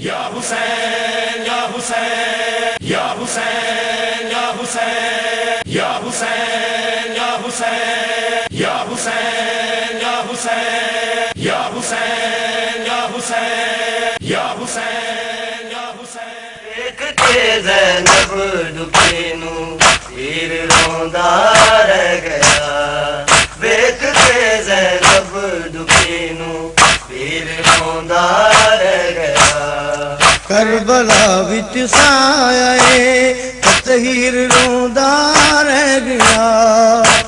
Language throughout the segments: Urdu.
یا حسین یا حسین یا حسین یا حسین یا حسین یا حسین یا حسین یا حسین یا حسین یا حسین یا حسین یا حسین ایک کے زینب دکھی نو پیر روندا رہ گیا، ویکھ کے زینب دکھی نو پیر روندا رہ گیا، کربلا وچ سایہ تطہیر روندا رہ گیا،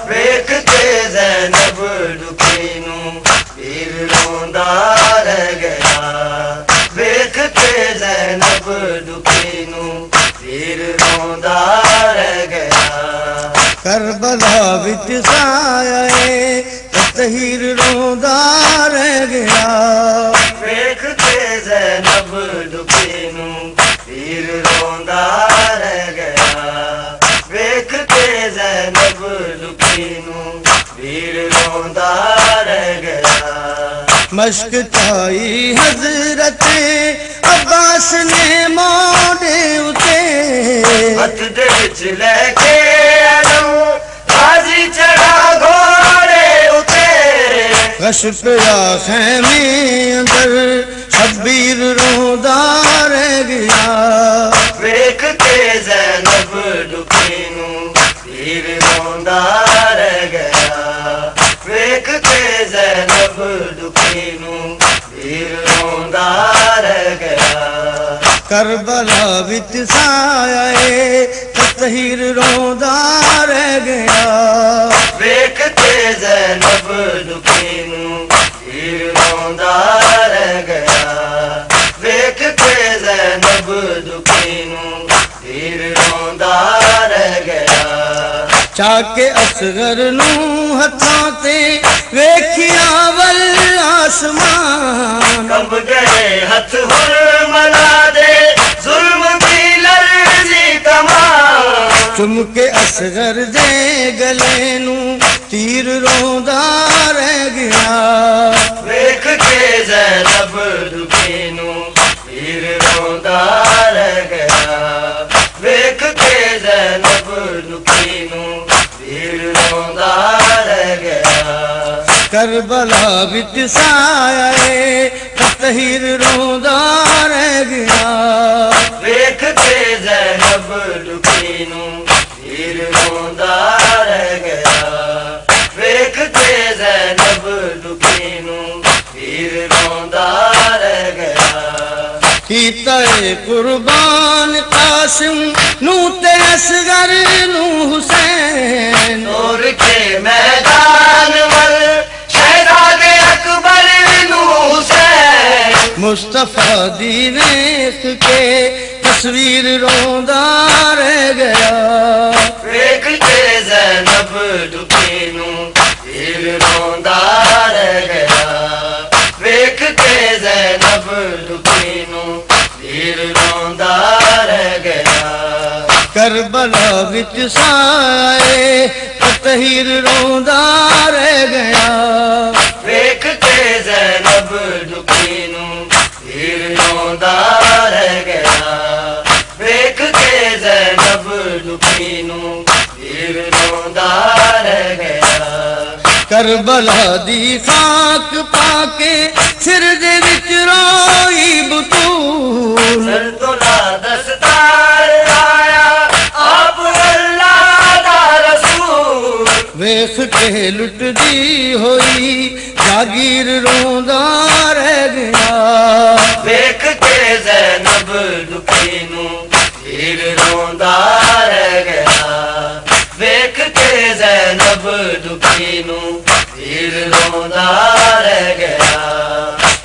ویکھ کے زینب دکھی نو پیر روندا رہ گیا، ویکھ کے زینب دکھی نو پیر روندا رہ گیا، کربلا وچ سایہ تطہیر روندا رہ گیا، ویکھ کے زینب دکھی نو پیر روندا رہ گیا، ویکھ کے زینب دکھی نو پیر روندا رہ گیا، مشک چائی حضرت عباس نے موڈے اتے، ہاتھ دے وچ لے کے علم غازی چڑھا گھوڑے اتے، غش پیا خیمے اندر شبیر روندا رہ گیا، ویکھ کے زینب دکھی نو پیر روندا رہ گیا، ویکھ کے زینب دکھی نو پیر روندا رہ گیا، کربلا وچ سایہ تطہیر روندا رہ گیا، ویکھ کے زینب دکھی نو پیر روندا رہ گیا، ویکھ کے زینب دکھی نو پیر روندا رہ گیا، چاکے اصغر نو ہتھاں تے ویکھیا ول آسمان، کب گئے ہتھ ہر منا دے ظلم کی لرزی تمام، چم کے اصغر دے گلے نو تیر روندا رہ گیا، ویکھ کے زینب دکھی نو پیر روندا رہ گیا، ویکھ کے زینب دکھی نو پیر روندا رہ گیا، کربلا وچ سایہ تطہیر روندا رہ گیا، ویکھ کے زینب دکھی نو پیر روندا رہ گیا، ویکھ کے زینب دکھی نو پیر روندا رہ گیا، کیتا اے قربان قاسم نو تے اصغر نو حسین، نور کے میدان ول شہزاد اکبر نو حسین، مصطفیٰ دی ویکھ کے تصویر روندا رہ گیا، ویکھ کے زینب دکھی نو پیر روندا رہ گیا، ویکھ کے زینب دکھی نو پیر روندا رہ گیا، کربلا وچ سایہ تطہیر روندا رہ گیا، ویکھ کے زینب دکھی نو پیر روندا رہ گیا، ویکھ کے زینب دکھی نو پیر روندا رہ گیا، کربلا دی خاک پا کے سر دے وچ روئی بطول، سر تولا دستار آیا آپ اللہ دا رسول، ویکھ کے لٹ دی ہوئی جاگیر روندا رہ گیا، ویکھ کے زینب دکھی نو پیر روندا رہ گیا، ویکھ کے زینب دکھی نو پیر روندا رہ گیا،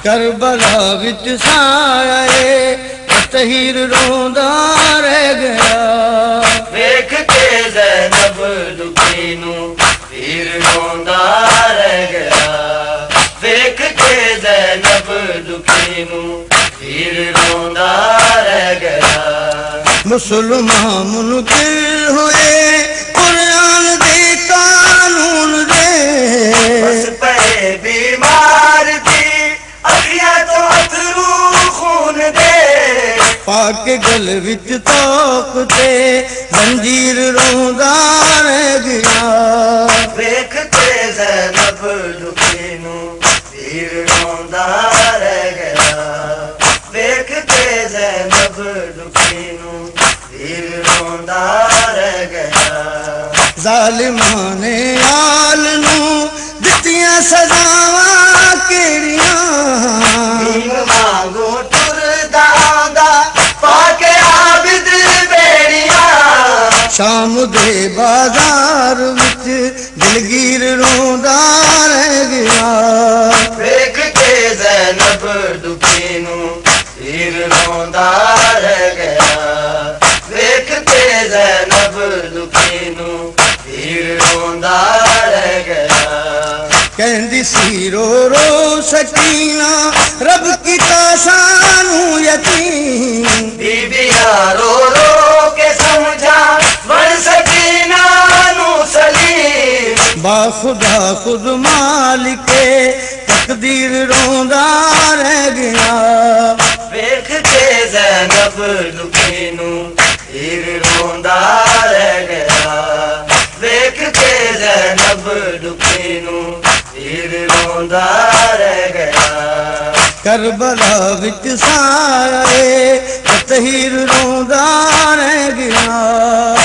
کربلا وچ سایہ تطہیر روندا رہ گیا، ویکھ کے زینب دکھی نو پیر روندا رہ گیا، ویکھ کے زینب دکھی نو پیر روندا رہ گیا، مسلمان منکر ہوئے قرآن دے قانون دے، بس پے بیمار تھی اکھیاں تو اتھرو خون دے، پاک گل وچ توق تے زنجیر روندا رہ گیا ویکھ کے زینب دکھی نو پیر روندا رہ گیا ویکھ کے زینب دکھی نو پیر روندا رہ گیا ظالماں نے آل نو دتیاں سزاواں کیڑیاں دین مانگو ٹردا آندا پاک عابد بیڑیاں شام دے بازار وچ دلگیر روندا رہ گیا ویکھ کے زینب دکھی نو پیر روندا رہ گیا ویکھ کے زینب دکھی نو پیر روندا رہ گیا کہندی سی رو رو سکینہ رب کی سانوں یتیم بی بیاں رو رو کے سمجھا بن سکینہ نو سلیم با خدا خود مالک تقدیر روندا رہ گیا ویکھ کے زینب دکھی نو پیر روندا رہ گیا ویکھ کے زینب دکھی نو پیر روندا رہ گیا کربلا وچ سائے تطہیر روندا رہ گیا